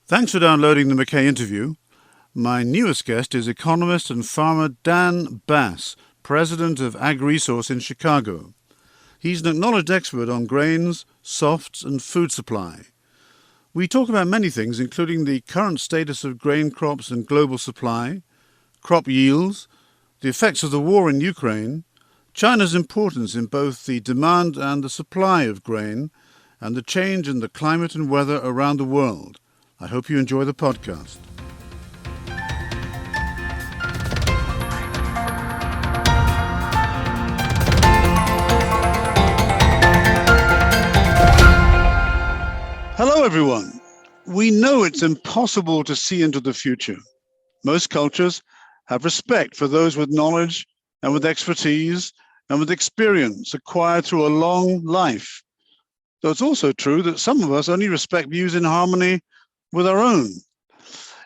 Thanks for downloading the McKay interview. My newest guest is economist and farmer Dan Basse, president of AgResource in Chicago. He's an acknowledged expert on grains, softs, and food supply. We talk about many things, including the current status of grain crops and global supply, crop yields, the effects of the war in Ukraine, China's importance in both the demand and the supply of grain, and the change in the climate and weather around the world. I hope you enjoy the podcast. Hello, everyone. We know it's impossible to see into the future. Most cultures have respect for those with knowledge and with expertise and with experience acquired through a long life. Though it's also true that some of us only respect views in harmony with our own.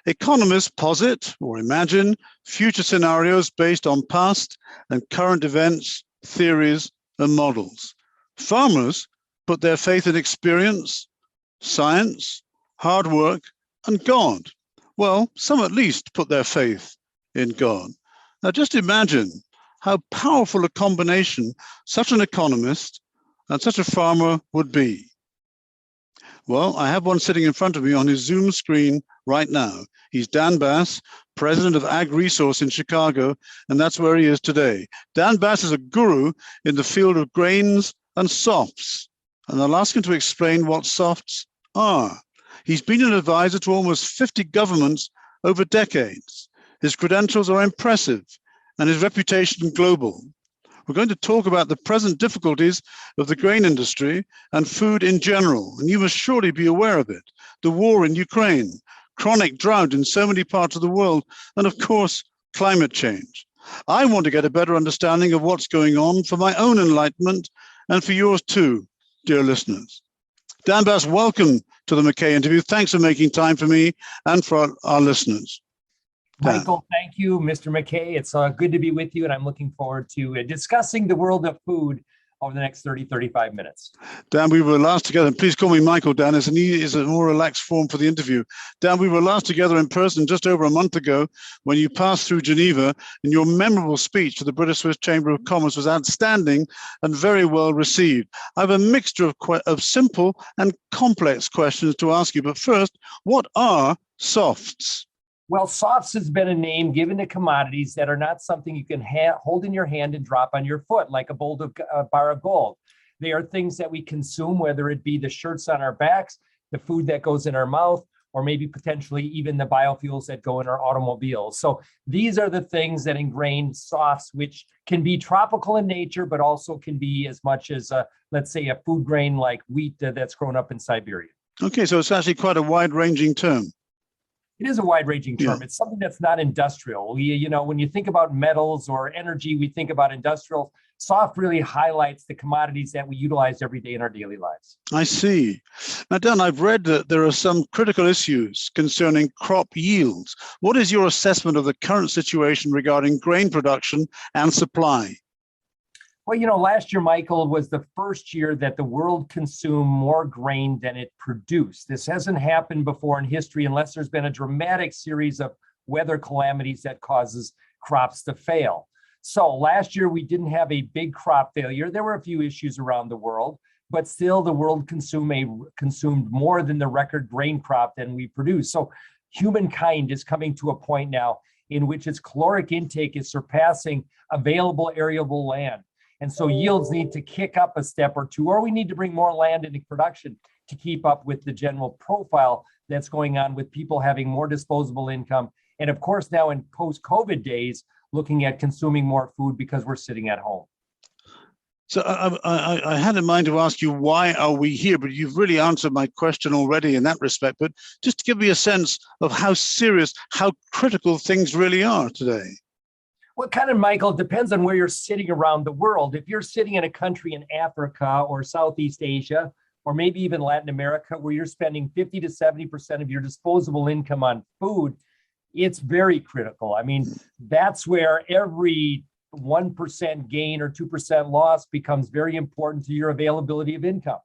Economists posit or imagine future scenarios based on past and current events, theories, and models. Farmers put their faith in experience, science, hard work, and God. Well, some at least put their faith in God. Now just imagine how powerful a combination such an economist and such a farmer would be. Well, I have one sitting in front of me on his Zoom screen right now. He's Dan Basse, president of AgResource in Chicago, and that's where he is today. Dan Basse is a guru in the field of grains and softs, and I'll ask him to explain what softs are. He's been an advisor to almost 50 governments over decades. His credentials are impressive, and his reputation global. We're going to talk about the present difficulties of the grain industry and food in general, and you must surely be aware of it. The war in Ukraine, chronic drought in so many parts of the world, and of course, climate change. I want to get a better understanding of what's going on for my own enlightenment and for yours too, dear listeners. Dan Basse, welcome to the McKay interview. Thanks for making time for me and for our listeners. Michael, thank you, Mr. McKay. It's good to be with you, and I'm looking forward to discussing the world of food over the next 35 minutes. Dan, we were last together, and please call me Michael, Dan, is a more relaxed form for the interview. Dan, we were last together in person just over a month ago when you passed through Geneva, and your memorable speech to the British Swiss Chamber of Commerce was outstanding and very well received. I have a mixture of simple and complex questions to ask you, but first, what are softs? Well, softs has been a name given to commodities that are not something you can hold in your hand and drop on your foot like a bar of gold. They are things that we consume, whether it be the shirts on our backs, the food that goes in our mouth, or maybe potentially even the biofuels that go in our automobiles. So these are the things that ingrain softs, which can be tropical in nature, but also can be as much as, let's say, a food grain like wheat that's grown up in Siberia. Okay, so it's actually quite a wide-ranging term. It is a wide-ranging term. Yeah. It's something that's not industrial. When you think about metals or energy, we think about industrial. Soft really highlights the commodities that we utilize every day in our daily lives. I see. Now, Dan, I've read that there are some critical issues concerning crop yields. What is your assessment of the current situation regarding grain production and supply? Well, last year, Michael, was the first year that the world consumed more grain than it produced. This hasn't happened before in history unless there's been a dramatic series of weather calamities that causes crops to fail. So last year, we didn't have a big crop failure. There were a few issues around the world, but still the world consumed more than the record grain crop than we produced. So humankind is coming to a point now in which its caloric intake is surpassing available arable land. And so yields need to kick up a step or two, or we need to bring more land into production to keep up with the general profile that's going on with people having more disposable income. And of course, now in post-COVID days, looking at consuming more food because we're sitting at home. So I had in mind to ask you, why are we here? But you've really answered my question already in that respect. But just to give me a sense of how serious, how critical things really are today. Well, kind of, Michael, depends on where you're sitting around the world. If you're sitting in a country in Africa or Southeast Asia, or maybe even Latin America, where you're spending 50 to 70% of your disposable income on food, it's very critical. I mean, that's where every 1% gain or 2% loss becomes very important to your availability of income.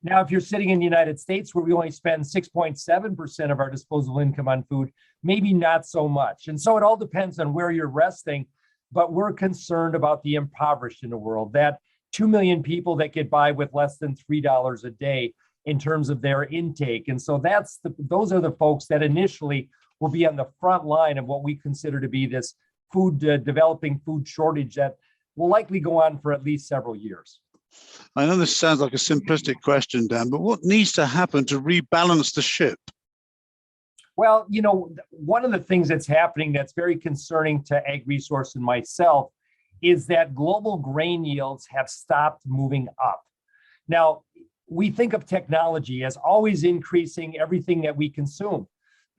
Now, if you're sitting in the United States where we only spend 6.7% of our disposable income on food, maybe not so much. And so it all depends on where you're resting, but we're concerned about the impoverished in the world, that 2 million people that get by with less than $3 a day in terms of their intake. And so those are the folks that initially will be on the front line of what we consider to be this developing food shortage that will likely go on for at least several years. I know this sounds like a simplistic question, Dan, but what needs to happen to rebalance the ship? Well, one of the things that's happening that's very concerning to AgResource and myself is that global grain yields have stopped moving up. Now, we think of technology as always increasing everything that we consume.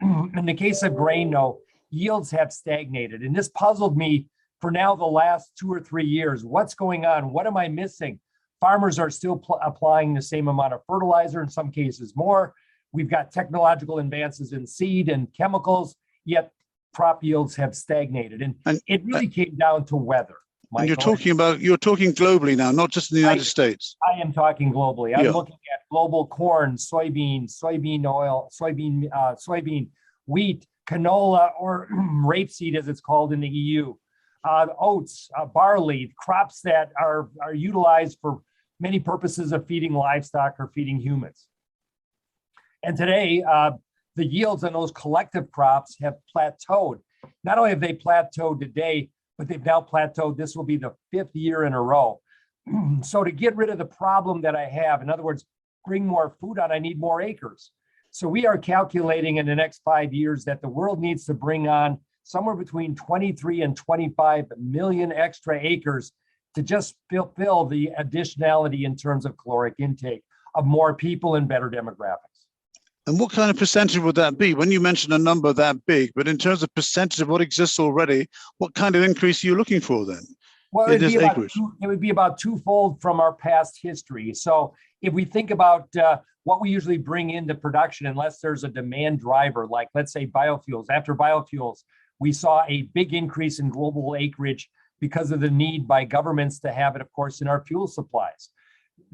In the case of grain, though, yields have stagnated. And this puzzled me for now the last 2 or 3 years. What's going on? What am I missing? Farmers are still applying the same amount of fertilizer, in some cases more. We've got technological advances in seed and chemicals, yet crop yields have stagnated. And it really came down to weather. And you're talking globally now, not just in the United States. I am talking globally. I'm looking at global corn, soybean oil, soybean, wheat, canola, or rapeseed as it's called in the EU, oats, barley, crops that are utilized for many purposes of feeding livestock or feeding humans. And today, the yields on those collective crops have plateaued. Not only have they plateaued today, but they've now plateaued. This will be the 5th year in a row. So to get rid of the problem that I have, in other words, bring more food on, I need more acres. So we are calculating in the next 5 years that the world needs to bring on somewhere between 23 and 25 million extra acres to just fulfill the additionality in terms of caloric intake of more people and better demographics. And what kind of percentage would that be? When you mention a number that big, but in terms of percentage of what exists already, what kind of increase are you looking for then? Well, it would be about twofold from our past history. So if we think about what we usually bring into production, unless there's a demand driver, like let's say biofuels. After biofuels, we saw a big increase in global acreage because of the need by governments to have it, of course, in our fuel supplies.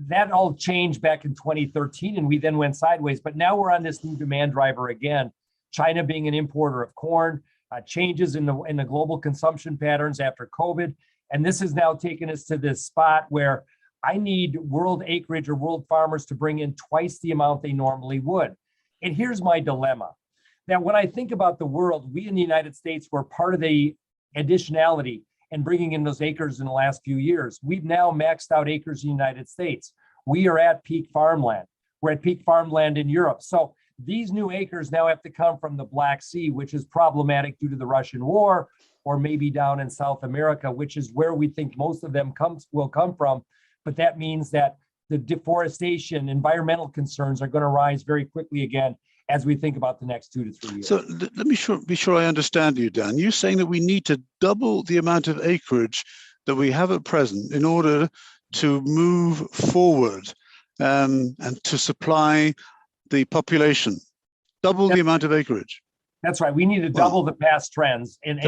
That all changed back in 2013, and we then went sideways. But now we're on this new demand driver again. China being an importer of corn, changes in the global consumption patterns after COVID. And this has now taken us to this spot where I need world acreage or world farmers to bring in twice the amount they normally would. And here's my dilemma. That when I think about the world, we in the United States were part of the additionality and bringing in those acres in the last few years. We've now maxed out acres in the United States. We are at peak farmland. We're at peak farmland in Europe. So these new acres now have to come from the Black Sea, which is problematic due to the Russian war, or maybe down in South America, which is where we think most of them will come from. But that means that the deforestation, environmental concerns are going to rise very quickly again as we think about the next 2 to 3 years. So let me be sure I understand you, Dan. You're saying that we need to double the amount of acreage that we have at present in order to move forward and to supply the population. Double the amount of acreage. That's right. We need to double the past trends, and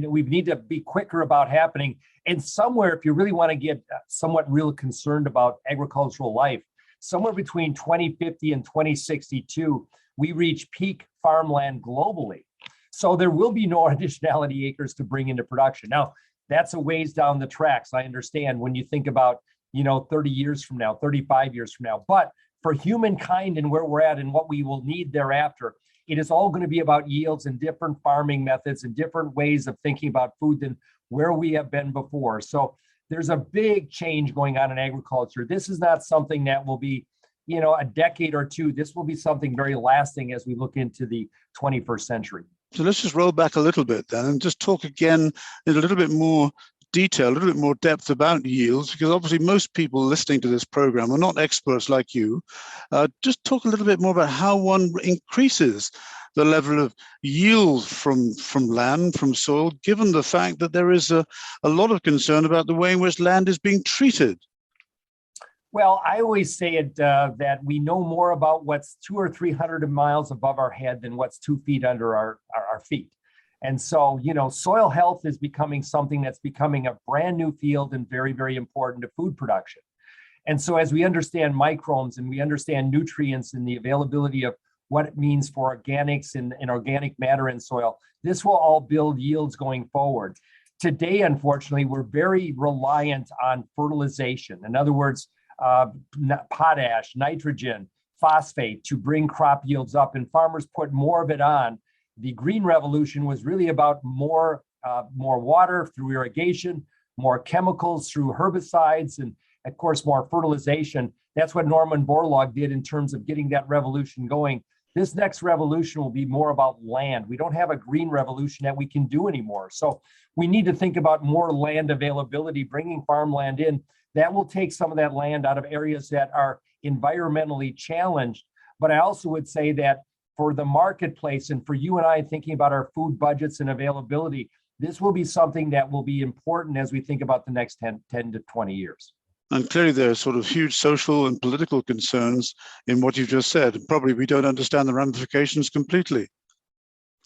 we need to be quicker about happening. And somewhere, if you really want to get somewhat real concerned about agricultural life, somewhere between 2050 and 2062, we reach peak farmland globally. So there will be no additionality acres to bring into production. Now, that's a ways down the tracks. I understand when you think about, 30 years from now, 35 years from now. But for humankind and where we're at and what we will need thereafter, it is all going to be about yields and different farming methods and different ways of thinking about food than where we have been before. So there's a big change going on in agriculture. This is not something that will be, a decade or two. This will be something very lasting as we look into the 21st century. So let's just roll back a little bit then and just talk again in a little bit more detail, a little bit more depth about yields, because obviously most people listening to this program are not experts like you. Just talk a little bit more about how one increases the level of yield from land, from soil, given the fact that there is a lot of concern about the way in which land is being treated. Well, I always say it that we know more about what's 200 or 300 miles above our head than what's 2 feet under our feet. And so, soil health is becoming something that's becoming a brand new field and very, very important to food production. And so as we understand microbes and we understand nutrients and the availability of what it means for organics and organic matter in soil, this will all build yields going forward. Today, unfortunately, we're very reliant on fertilization. In other words, potash, nitrogen, phosphate to bring crop yields up, and farmers put more of it on. The green revolution was really about more water through irrigation, more chemicals through herbicides, and of course, more fertilization. That's what Norman Borlaug did in terms of getting that revolution going. This next revolution will be more about land. We don't have a green revolution that we can do anymore. So we need to think about more land availability, bringing farmland in. That will take some of that land out of areas that are environmentally challenged. But I also would say that for the marketplace and for you and I thinking about our food budgets and availability, this will be something that will be important as we think about the next 10 to 20 years. And clearly there are sort of huge social and political concerns in what you just said. Probably we don't understand the ramifications completely.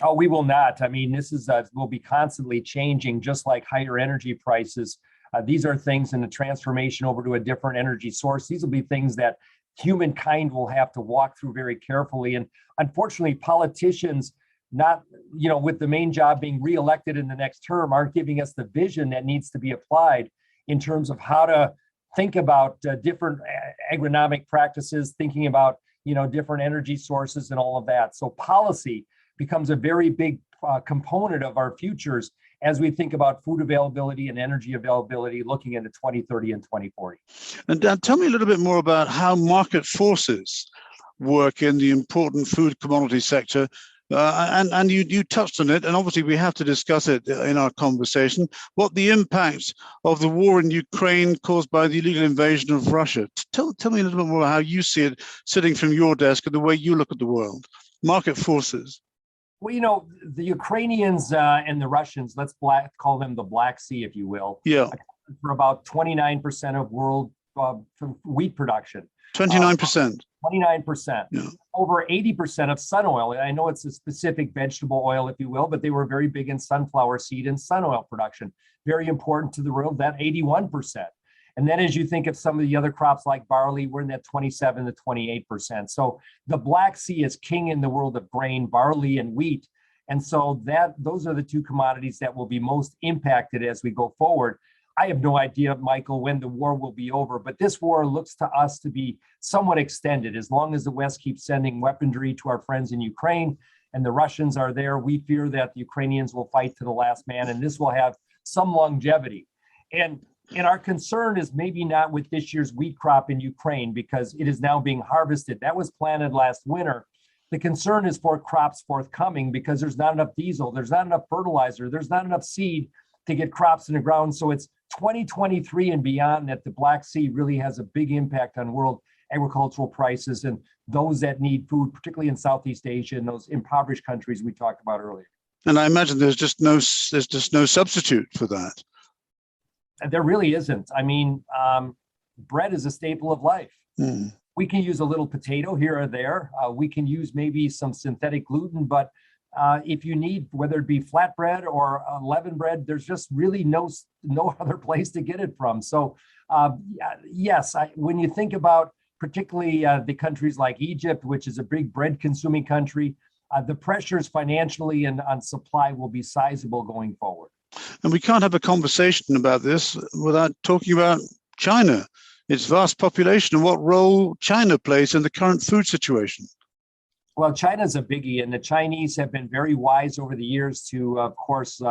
Oh, we will not. I mean, this is will be constantly changing, just like higher energy prices. These are things in the transformation over to a different energy source. These will be things that humankind will have to walk through very carefully. And unfortunately, politicians, not, with the main job being reelected in the next term, aren't giving us the vision that needs to be applied in terms of how to think about different agronomic practices, thinking about, different energy sources and all of that. So policy becomes a very big component of our futures as we think about food availability and energy availability looking into 2030 and 2040. And Dan, tell me a little bit more about how market forces work in the important food commodity sector. And you touched on it, and obviously we have to discuss it in our conversation, what the impact of the war in Ukraine caused by the illegal invasion of Russia. Tell me a little bit more how you see it sitting from your desk and the way you look at the world. Market forces. Well, the Ukrainians and the Russians, let's call them the Black Sea, if you will, for about 29% of world wheat production. 29%. 29%. Yeah. Over 80% of sun oil. I know it's a specific vegetable oil, if you will, but they were very big in sunflower seed and sun oil production. Very important to the world, that 81%. And then as you think of some of the other crops like barley, we're in that 27 to 28%. So the Black Sea is king in the world of grain, barley, and wheat. And so those are the two commodities that will be most impacted as we go forward. I have no idea, Michael, when the war will be over, but this war looks to us to be somewhat extended. As long as the West keeps sending weaponry to our friends in Ukraine and the Russians are there, we fear that the Ukrainians will fight to the last man, and this will have some longevity. And our concern is maybe not with this year's wheat crop in Ukraine because it is now being harvested. That was planted last winter. The concern is for crops forthcoming because there's not enough diesel, there's not enough fertilizer, there's not enough seed to get crops in the ground. So it's 2023 and beyond that the Black Sea really has a big impact on world agricultural prices and those that need food, particularly in Southeast Asia and those impoverished countries we talked about earlier. And I imagine there's just no substitute for that. And there really isn't. I mean, bread is a staple of life. Mm. We can use a little potato here or there. We can use maybe some synthetic gluten, but if you need, whether it be flatbread or leaven bread, there's just really no other place to get it from. So yes, when you think about particularly the countries like Egypt, which is a big bread consuming country, the pressures financially and on supply will be sizable going forward. And we can't have a conversation about this without talking about China, its vast population, and what role China plays in the current food situation. Well, China's a biggie, and the Chinese have been very wise over the years to, of course,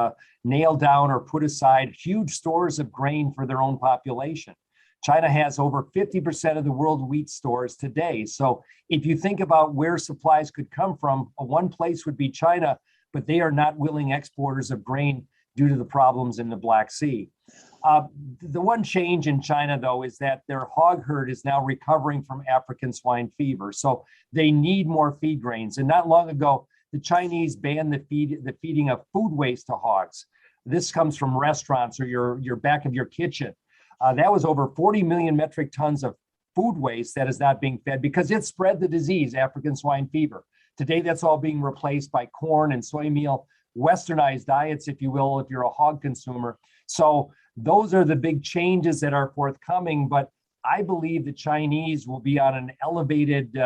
nail down or put aside huge stores of grain for their own population. China has over 50% of the world wheat stores today. So if you think about where supplies could come from, one place would be China, but they are not willing exporters of grain due to the problems in the Black Sea. The one change in China, though, is that their hog herd is now recovering from African swine fever. So they need more feed grains. And not long ago, the Chinese banned the feeding of food waste to hogs. This comes from restaurants or your back of your kitchen. That was over 40 million metric tons of food waste that is not being fed because it spread the disease, African swine fever. Today, that's all being replaced by corn and soy meal, westernized diets, if you will, if you're a hog consumer. So those are the big changes that are forthcoming. But I believe the Chinese will be on an elevated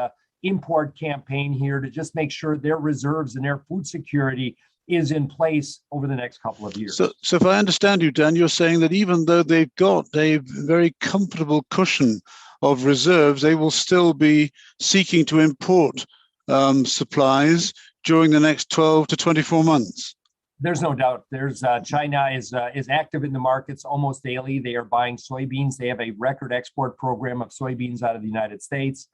import campaign here to just make sure their reserves and their food security is in place over the next couple of years. So if I understand you, Dan, you're saying that even though they've got a very comfortable cushion of reserves, they will still be seeking to import supplies during the next 12 to 24 months. There's no doubt. China is active in the markets almost daily. They are buying soybeans. They have a record export program of soybeans out of the United States.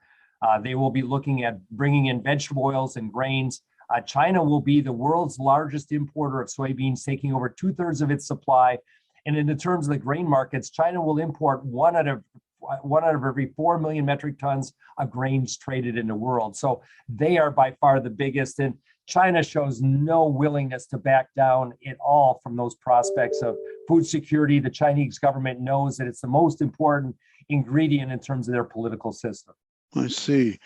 They will be looking at bringing in vegetable oils and grains. China will be the world's largest importer of soybeans, taking over 2/3 of its supply. And in the terms of the grain markets, China will import one out of every 4 million metric tons of grains traded in the world. So they are by far the biggest. And China shows no willingness to back down at all from those prospects of food security. The Chinese government knows that it's the most important ingredient in terms of their political system. I see.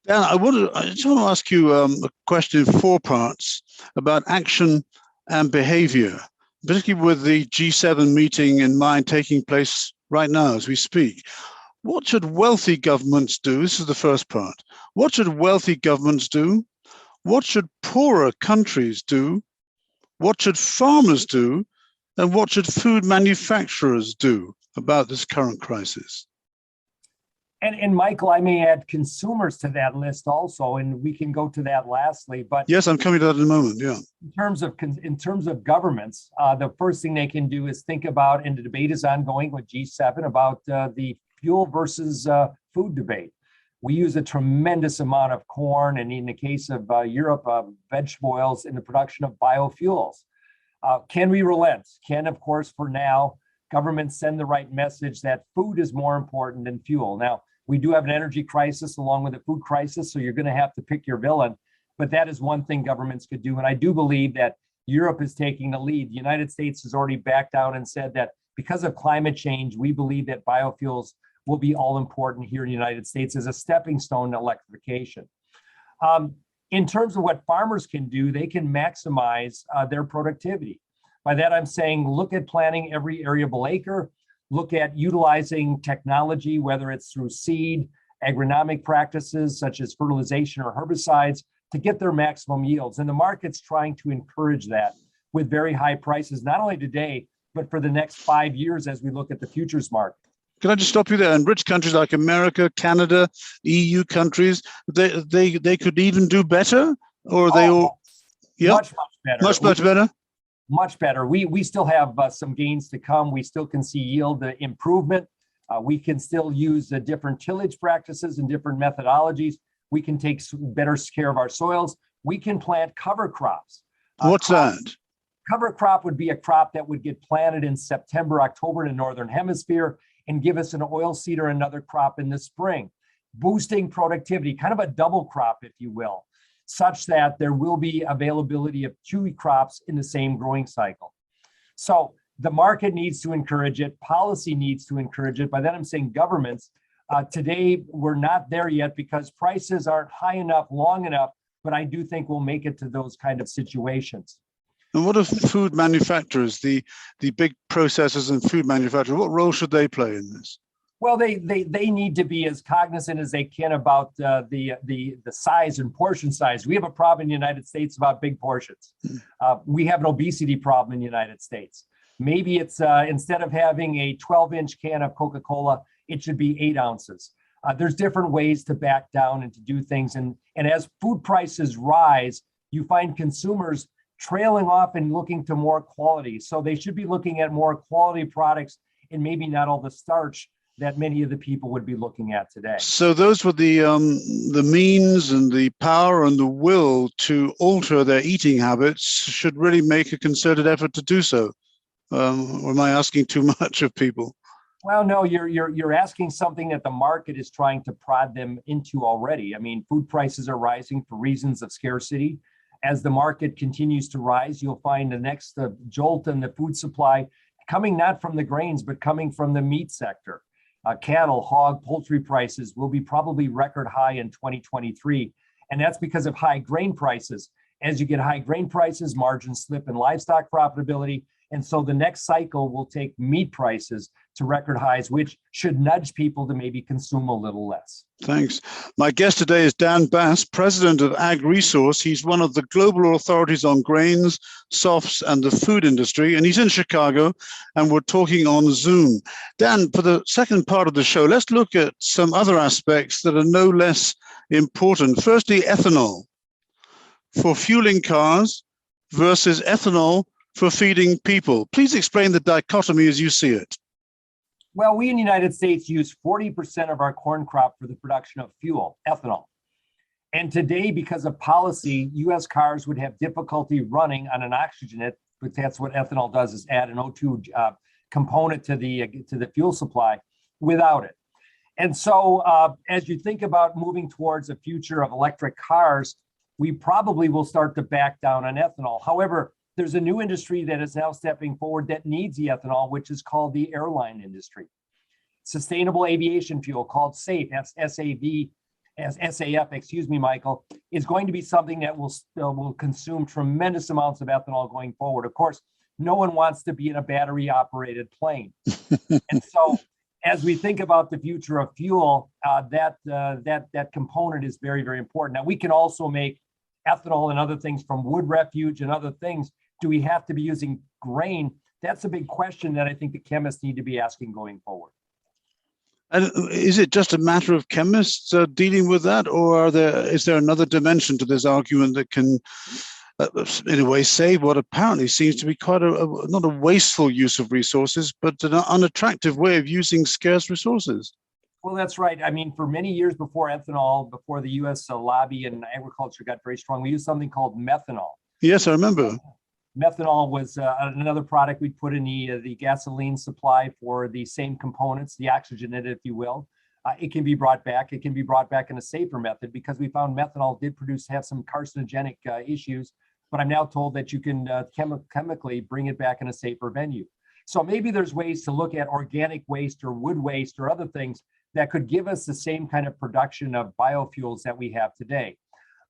Dan, I just want to ask you a question in 4 parts about action and behavior, particularly with the G7 meeting in mind taking place right now as we speak. What should wealthy governments do? This is the first part. What should wealthy governments do? What should poorer countries do? What should farmers do? And what should food manufacturers do about this current crisis? And Michael, I may add consumers to that list also, and we can go to that lastly. But yes, I'm coming to that in a moment. Yeah. In terms of governments, the first thing they can do is think about, and the debate is ongoing with G7 about the fuel versus food debate. We use a tremendous amount of corn, and in the case of Europe, vegetable oils in the production of biofuels. Can we relent? Can, of course, for now, governments send the right message that food is more important than fuel? Now, we do have an energy crisis along with a food crisis, so you're going to have to pick your villain. But that is one thing governments could do. And I do believe that Europe is taking the lead. The United States has already backed down and said that because of climate change, we believe that biofuels will be all important here in the United States as a stepping stone to electrification. In terms of what farmers can do, they can maximize their productivity. By that, I'm saying look at planting every arable acre, look at utilizing technology, whether it's through seed, agronomic practices such as fertilization or herbicides, to get their maximum yields. And the market's trying to encourage that with very high prices, not only today, but for the next 5 years as we look at the futures market. Can I just stop you there? In rich countries like America, Canada, EU countries, they could even do better, or they all? Yeah, much better. Much better. Much better. We still have some gains to come. We still can see yield improvement. We can still use different tillage practices and different methodologies. We can take better care of our soils. We can plant cover crops. What's that? Cover crop would be a crop that would get planted in September, October in the Northern Hemisphere and give us an oil seed or another crop in the spring, boosting productivity, kind of a double crop, if you will, such that there will be availability of 2 crops in the same growing cycle. So the market needs to encourage it. Policy needs to encourage it. By that, I'm saying governments. Today, we're not there yet because prices aren't high enough, long enough, but I do think we'll make it to those kind of situations. And what are food manufacturers, the big processors and food manufacturers, what role should they play in this? Well, they need to be as cognizant as they can about the size and portion size. We have a problem in the United States about big portions. We have an obesity problem in the United States. Maybe it's instead of having a 12-inch can of Coca-Cola, it should be 8 ounces. There's different ways to back down and to do things. And as food prices rise, you find consumers trailing off and looking to more quality. So they should be looking at more quality products and maybe not all the starch that many of the people would be looking at today. So those were the means and the power and the will to alter their eating habits should really make a concerted effort to do so. Or am I asking too much of people? Well, no, you're asking something that the market is trying to prod them into already. I mean, food prices are rising for reasons of scarcity. As the market continues to rise, you'll find the next jolt in the food supply coming not from the grains, but coming from the meat sector. Cattle, hog, poultry prices will be probably record high in 2023. And that's because of high grain prices. As you get high grain prices, margins slip in livestock profitability. And so the next cycle will take meat prices to record highs, which should nudge people to maybe consume a little less. Thanks. My guest today is Dan Basse, president of AgResource. He's one of the global authorities on grains, softs, and the food industry, and he's in Chicago, and we're talking on Zoom. Dan, for the second part of the show, let's look at some other aspects that are no less important. Firstly, ethanol for fueling cars versus ethanol for feeding people. Please explain the dichotomy as you see it. Well, we in the United States use 40% of our corn crop for the production of fuel, ethanol. And today, because of policy, US cars would have difficulty running on an oxygenate, but that's what ethanol does, is add an O2 component to the fuel supply without it. And so as you think about moving towards a future of electric cars, we probably will start to back down on ethanol. However, there's a new industry that is now stepping forward that needs the ethanol, which is called the airline industry. Sustainable aviation fuel, called SAF, Michael, is going to be something that will consume tremendous amounts of ethanol going forward. Of course, no one wants to be in a battery-operated plane. And so as we think about the future of fuel, that component is very, very important. Now, we can also make ethanol and other things from wood refuge and other things. Do we have to be using grain? That's a big question that I think the chemists need to be asking going forward. And is it just a matter of chemists dealing with that, or is there another dimension to this argument that can, in a way, save what apparently seems to be quite not a wasteful use of resources, but an unattractive way of using scarce resources? Well, that's right. I mean, for many years before ethanol, before the U.S. lobby and agriculture got very strong, we used something called methanol. Yes, I remember. Methanol was another product we'd put in the gasoline supply for the same components, the oxygenate, if you will. It can be brought back. It can be brought back in a safer method because we found methanol did have some carcinogenic issues, but I'm now told that you can chemically bring it back in a safer venue. So maybe there's ways to look at organic waste or wood waste or other things that could give us the same kind of production of biofuels that we have today.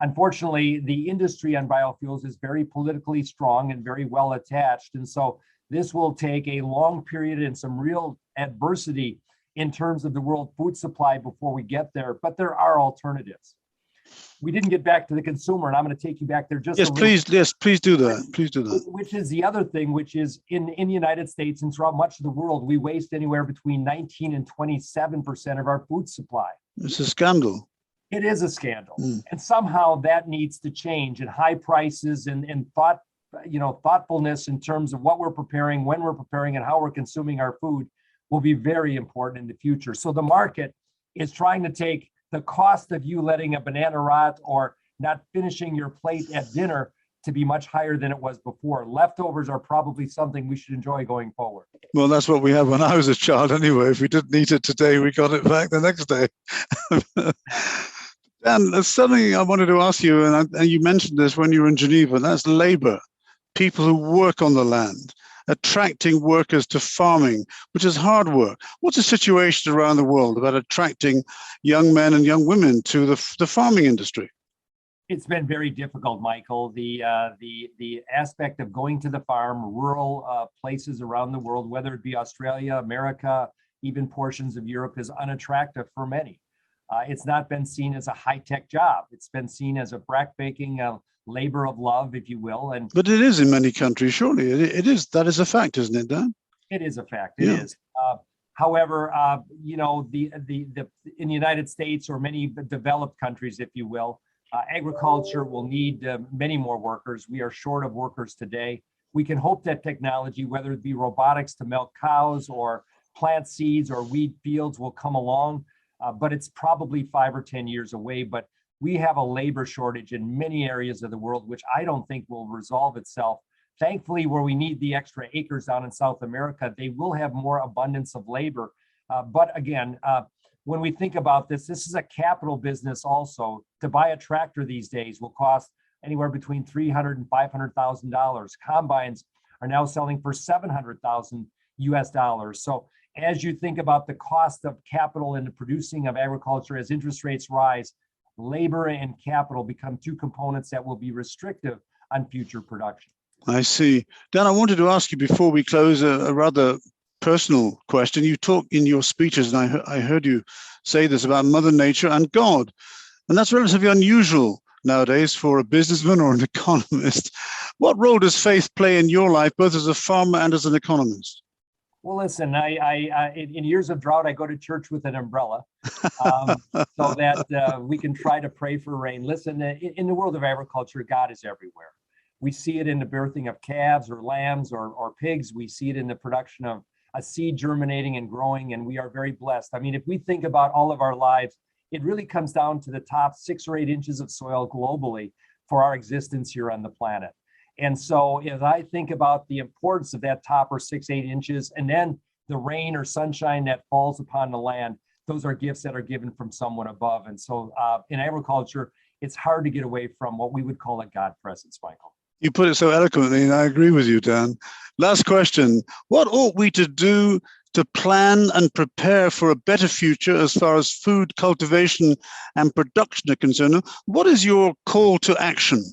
Unfortunately, the industry on biofuels is very politically strong and very well attached. And so this will take a long period and some real adversity in terms of the world food supply before we get there. But there are alternatives. We didn't get back to the consumer, and I'm going to take you back there just yes, please do that. Please do that. Which is the other thing, which is in the United States and throughout much of the world, we waste anywhere between 19 and 27% of our food supply. It's a scandal. It is a scandal. And somehow that needs to change, and high prices and thoughtfulness in terms of what we're preparing, when we're preparing, and how we're consuming our food will be very important in the future. So the market is trying to take the cost of you letting a banana rot or not finishing your plate at dinner to be much higher than it was before. Leftovers are probably something we should enjoy going forward. Well, that's what we had when I was a child anyway. If we didn't eat it today, we got it back the next day. Dan, there's something I wanted to ask you, and you mentioned this when you were in Geneva, and that's labor, people who work on the land, attracting workers to farming, which is hard work. What's the situation around the world about attracting young men and young women to the farming industry? It's been very difficult, Michael. The aspect of going to the farm, rural places around the world, whether it be Australia, America, even portions of Europe, is unattractive for many. It's not been seen as a high-tech job. It's been seen as a backbreaking labor of love, if you will. But it is in many countries, surely. It is. That is a fact, isn't it, Dan? It is a fact. It is. However, in the United States or many developed countries, if you will, agriculture will need many more workers. We are short of workers today. We can hope that technology, whether it be robotics to milk cows or plant seeds or weed fields, will come along. But it's probably 5 or 10 years away. But we have a labor shortage in many areas of the world, which I don't think will resolve itself. Thankfully, where we need the extra acres down in South America, they will have more abundance of labor. But again, when we think about this is a capital business also. To buy a tractor these days will cost anywhere between $300,000 and $500,000. Combines are now selling for $700,000 US. So as you think about the cost of capital in the producing of agriculture, as interest rates rise, labor and capital become two components that will be restrictive on future production. I see. Dan, I wanted to ask you before we close a rather personal question. You talk in your speeches, and I heard you say this about Mother Nature and God, and that's relatively unusual nowadays for a businessman or an economist. What role does faith play in your life, both as a farmer and as an economist? Well, listen, in years of drought, I go to church with an umbrella, so that we can try to pray for rain. Listen, in the world of agriculture, God is everywhere. We see it in the birthing of calves or lambs or pigs. We see it in the production of a seed germinating and growing, and we are very blessed. I mean, if we think about all of our lives, it really comes down to the top 6 or 8 inches of soil globally for our existence here on the planet. And so as I think about the importance of that top or 6, 8 inches, and then the rain or sunshine that falls upon the land, those are gifts that are given from someone above. And so in agriculture, it's hard to get away from what we would call a God presence, Michael. You put it so eloquently, and I agree with you, Dan. Last question. What ought we to do to plan and prepare for a better future as far as food cultivation and production are concerned? What is your call to action?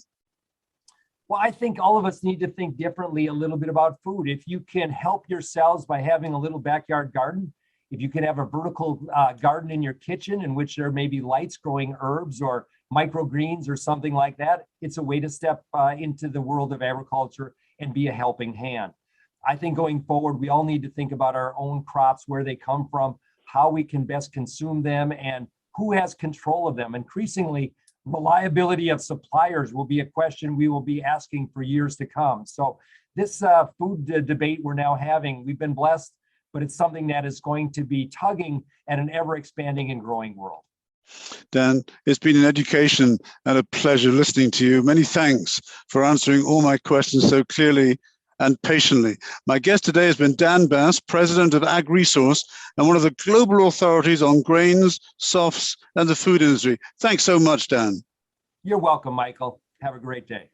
Well, I think all of us need to think differently a little bit about food. If you can help yourselves by having a little backyard garden, if you can have a vertical garden in your kitchen in which there may be lights growing herbs or microgreens or something like that, it's a way to step into the world of agriculture and be a helping hand. I think going forward, we all need to think about our own crops, where they come from, how we can best consume them, and who has control of them. Increasingly, reliability of suppliers will be a question we will be asking for years to come. So this food debate we're now having, we've been blessed, but it's something that is going to be tugging at an ever expanding and growing world. Dan, it's been an education and a pleasure listening to you. Many thanks for answering all my questions so clearly and patiently. My guest today has been Dan Basse, president of AgResource and one of the global authorities on grains, softs, and the food industry. Thanks so much, Dan. You're welcome, Michael. Have a great day.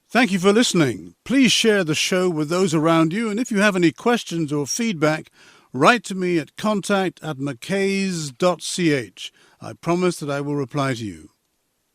Thank you for listening. Please share the show with those around you. And if you have any questions or feedback, write to me at contact@mackays.ch. I promise that I will reply to you.